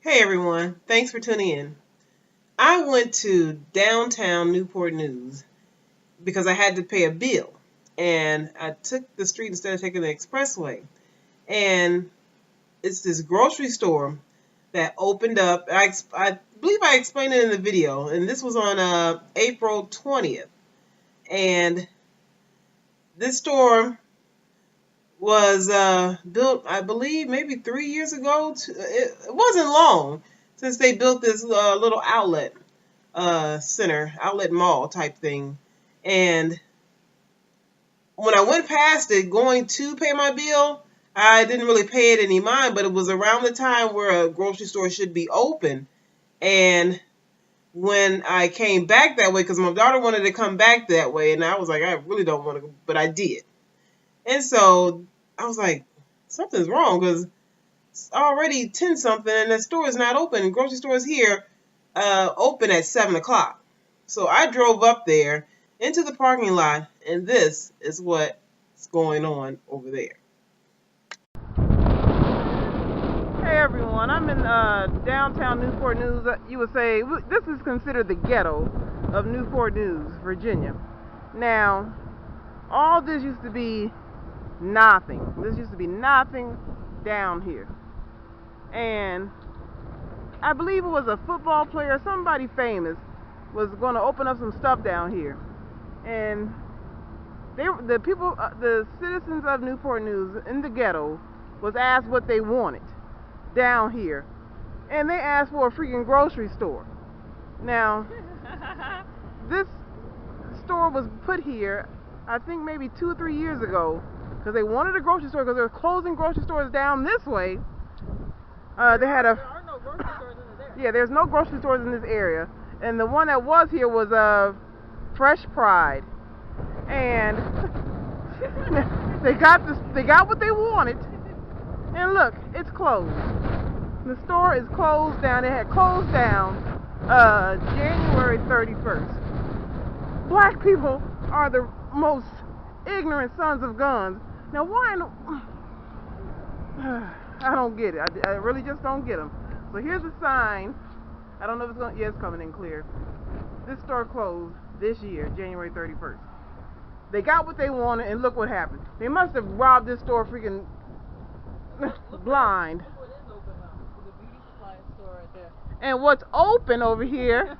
Hey everyone, thanks for tuning in. I went to downtown Newport News because I had to pay a bill, and I took the street instead of taking the expressway. And it's this grocery store that opened up. I believe I explained it in the video, and this was on April 20th. And this store was built, I believe, maybe 3 years ago. It wasn't long since they built this little outlet center, outlet mall type thing. And when I went past it going to pay my bill, I didn't really pay it any mind, but it was around the time where a grocery store should be open. And when I came back that way, because my daughter wanted to come back that way, and I was like, I really don't want to go, but I did. And so I was like, something's wrong because it's already 10 something and the store is not open. Grocery stores here open at 7 o'clock. So I drove up there into the parking lot, and this is what's going on over there. Hey everyone, I'm in downtown Newport News. You would say this is considered the ghetto of Newport News, Virginia. Now, all this used to be nothing. This used to be nothing down here. And I believe it was a football player, somebody famous, was going to open up some stuff down here. And the citizens of Newport News in the ghetto was asked what they wanted down here, and they asked for a freaking grocery store. Now, this store was put here, I think maybe 2 or 3 years ago, because they wanted a grocery store because they were closing grocery stores down this way. They had a There are no grocery stores in this area. yeah, there's no grocery stores in this area, and the one that was here was Fresh Pride, and they got what they wanted, and look, it's closed. The store is closed down. It had closed down January 31st. Black people are the most ignorant sons of guns. Now, why? I don't get it. I really just don't get them. So here's a sign. I don't know if it's going. Yeah, it's coming in clear. This store closed this year, January 31st. They got what they wanted, and look what happened. They must have robbed this store freaking blind. Look what is open now. There's a beauty supply store right there. And what's open over here?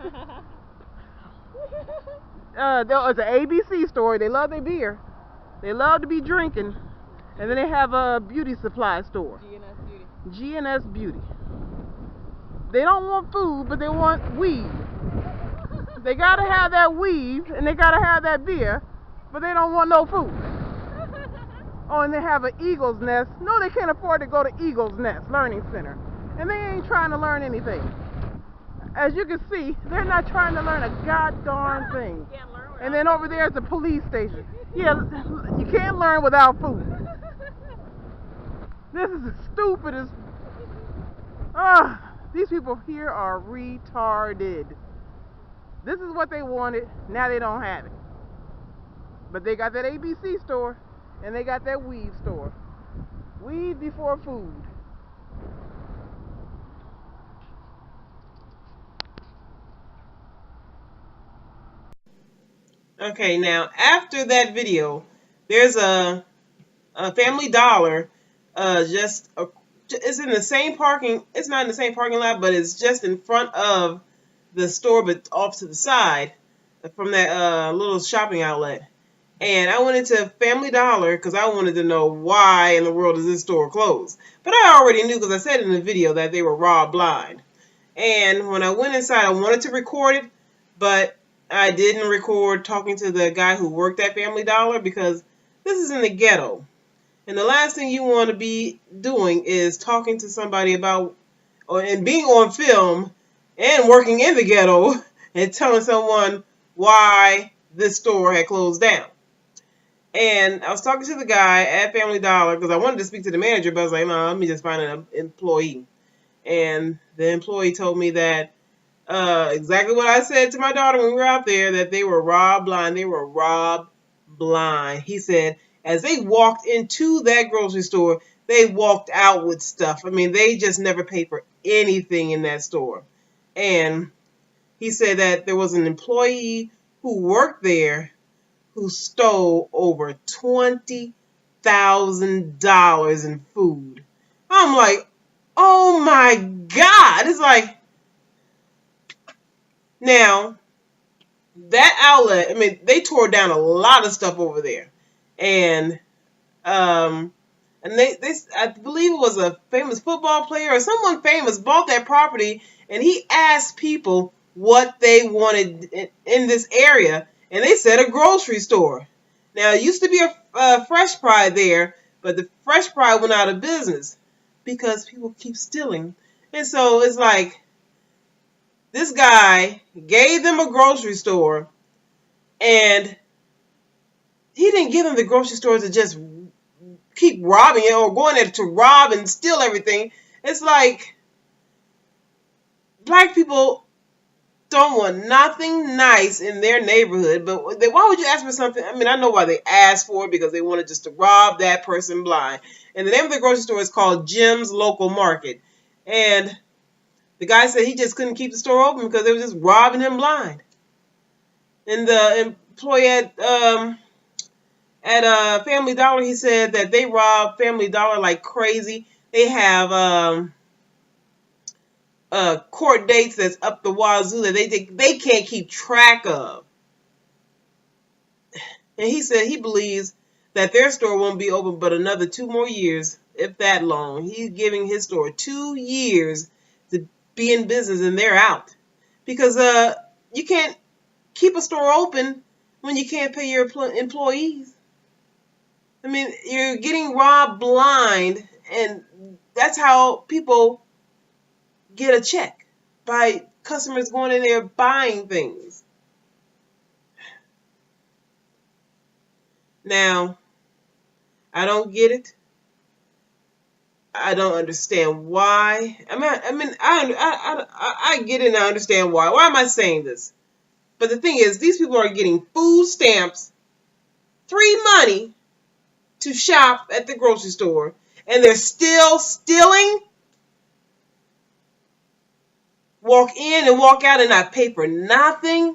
There is an ABC store. They love their beer. They love to be drinking. And then they have a beauty supply store. GNS Beauty. GNS Beauty. They don't want food, but they want weave. They gotta have that weave, and they gotta have that beer, but they don't want no food. Oh, and they have an Eagle's Nest. No, they can't afford to go to Eagle's Nest Learning Center. And they ain't trying to learn anything. As you can see, they're not trying to learn a god-darn thing. You can't learn without And then over there is the police station. Yeah, you can't learn without food. This is the stupidest. These people here are retarded. This is what they wanted. Now they don't have it. But they got that ABC store, and they got that weave store. Weave before food. Okay, now after that video, there's a Family Dollar it's in the same parking. It's not in the same parking lot, but it's just in front of the store, but off to the side from that little shopping outlet. And I went into Family Dollar because I wanted to know why in the world is this store closed. But I already knew because I said in the video that they were robbed blind. And when I went inside, I wanted to record it, but I didn't record talking to the guy who worked at Family Dollar because this is in the ghetto. And the last thing you want to be doing is talking to somebody about and being on film and working in the ghetto and telling someone why this store had closed down. And I was talking to the guy at Family Dollar because I wanted to speak to the manager, but I was like, no, let me just find an employee. And the employee told me that exactly what I said to my daughter when we were out there, that they were robbed blind. They were robbed blind. He said, as they walked into that grocery store, they walked out with stuff. I mean, they just never paid for anything in that store. And he said that there was an employee who worked there who stole over $20,000 in food. I'm like, oh my God. It's like, now, that outlet, I mean, they tore down a lot of stuff over there. And they I believe it was a famous football player or someone famous bought that property, and he asked people what they wanted in this area, and they said a grocery store. Now, it used to be a Fresh Fry there, but the Fresh Fry went out of business because people keep stealing. And so it's like, this guy gave them a grocery store, and he didn't give them the grocery store to just keep robbing it or going there to rob and steal everything. It's like, black people don't want nothing nice in their neighborhood, but why would you ask for something? I mean, I know why they asked for it, because they wanted just to rob that person blind. And the name of the grocery store is called Jim's Local Market. And the guy said he just couldn't keep the store open because they were just robbing him blind. And the employee at Family Dollar, he said that they rob Family Dollar like crazy. They have court dates that's up the wazoo that they can't keep track of. And he said he believes that their store won't be open but another 2 more years, if that long. He's giving his store 2 years to be in business, and they're out. Because you can't keep a store open when you can't pay your employees. I mean, you're getting robbed blind, and that's how people get a check, by customers going in there buying things. Now, I don't get it. I don't understand why. I get it and I understand why. Why am I saying this? But the thing is, these people are getting food stamps, free money to shop at the grocery store, and they're still stealing. Walk in and walk out and not pay for nothing.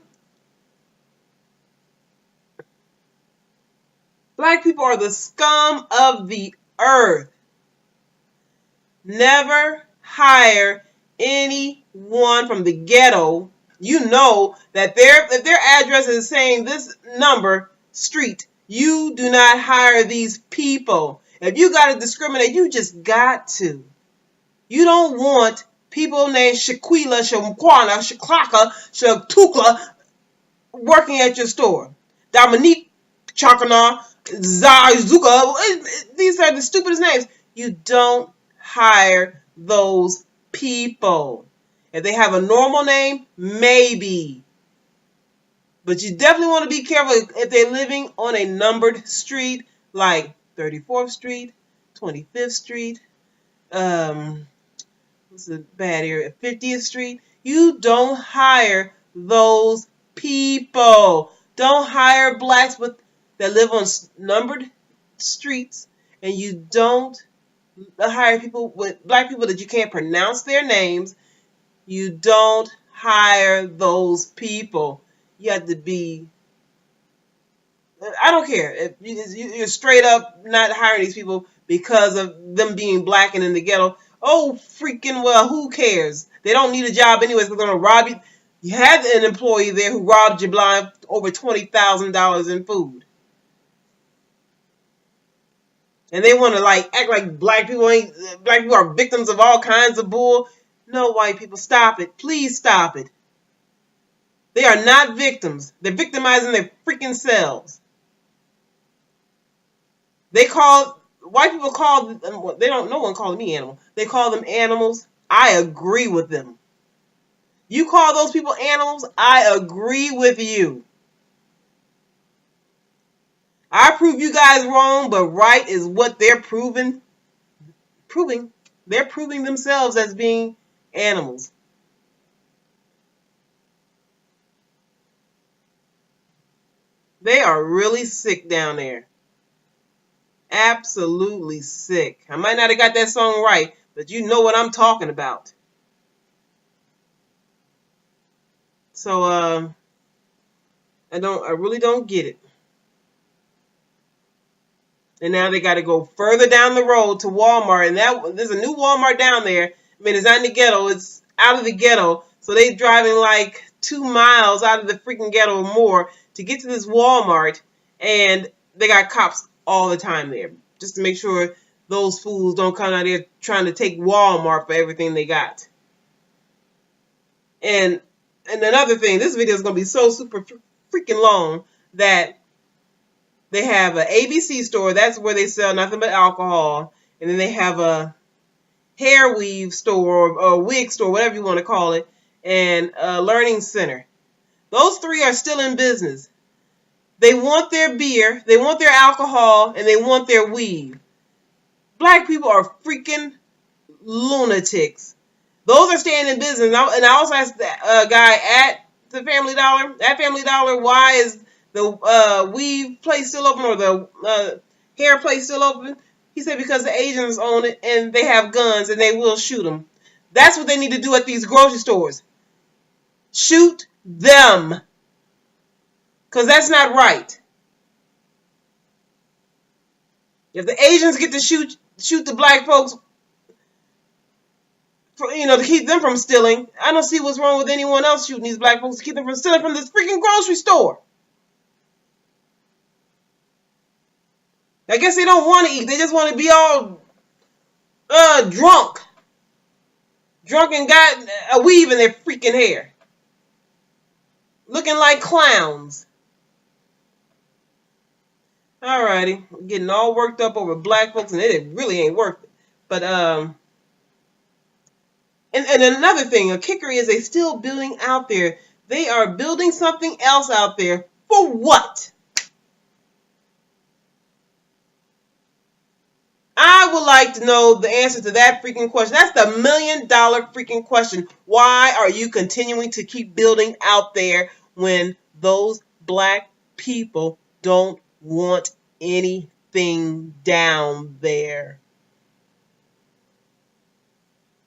Black people are the scum of the earth. Never hire anyone from the ghetto. You know that if their address is saying this number, street, you do not hire these people. If you got to discriminate, you just got to. You don't want people named Shaquila, Shaquana, Shaklaka, Shatukla working at your store. Dominique, Chakana, Zazuka. These are the stupidest names. You don't hire those people. If they have a normal name, maybe. But you definitely want to be careful if they're living on a numbered street like 34th Street, 25th Street, what's the bad area? 50th Street. You don't hire those people. Don't hire blacks that live on numbered streets, and you don't hire black people that you can't pronounce their names. You don't hire those people. You have to be, I don't care. If you're straight up not hiring these people because of them being black and in the ghetto. Oh, freaking well, who cares? They don't need a job anyways. They're going to rob you. You had an employee there who robbed you blind over $20,000 in food. And they want to act like black people are victims of all kinds of bull. No, white people, stop it. Please stop it. They are not victims. They're victimizing their freaking selves. White people call them, no one called me animal. They call them animals. I agree with them. You call those people animals, I agree with you. I prove you guys wrong, but right is what they're proving. They're proving themselves as being animals. They are really sick down there. Absolutely sick. I might not have got that song right, but you know what I'm talking about. So I really don't get it. And now they got to go further down the road to Walmart, and there's a new Walmart down there. I mean, it's not in the ghetto; it's out of the ghetto. So they driving like 2 miles out of the freaking ghetto or more to get to this Walmart, and they got cops all the time there just to make sure those fools don't come out there trying to take Walmart for everything they got. And another thing, this video is going to be so super freaking long that they have an ABC store. That's where they sell nothing but alcohol. And then they have a hair weave store or wig store, whatever you want to call it, and a learning center. Those three are still in business. They want their beer, they want their alcohol, and they want their weave. Black people are freaking lunatics. Those are staying in business. And I also asked the guy at the Family Dollar, why is the weave place still open or the hair place still open? He said because the Asians own it and they have guns and they will shoot them. That's what they need to do at these grocery stores. Shoot them. Because that's not right. If the Asians get to shoot the black folks, to keep them from stealing, I don't see what's wrong with anyone else shooting these black folks to keep them from stealing from this freaking grocery store. I guess they don't want to eat. They just want to be all drunk. Drunk and got a weave in their freaking hair. Looking like clowns. Alrighty. Getting all worked up over black folks, and it really ain't worth it. But, and another thing, a kicker is they still building out there. They are building something else out there. For what? I would like to know the answer to that freaking question. That's the $1 million freaking question. Why are you continuing to keep building out there when those black people don't want anything down there?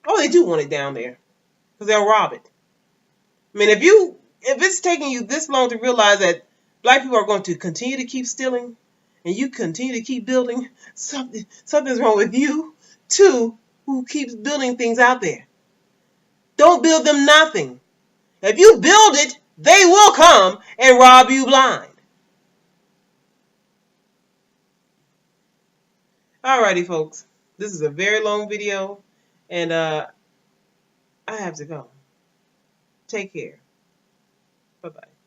Oh, they do want it down there because they'll rob it. I mean, if it's taking you this long to realize that black people are going to continue to keep stealing, and you continue to keep building, something's wrong with you, too, who keeps building things out there. Don't build them nothing. If you build it, they will come and rob you blind. Alrighty, folks. This is a very long video, and I have to go. Take care. Bye-bye.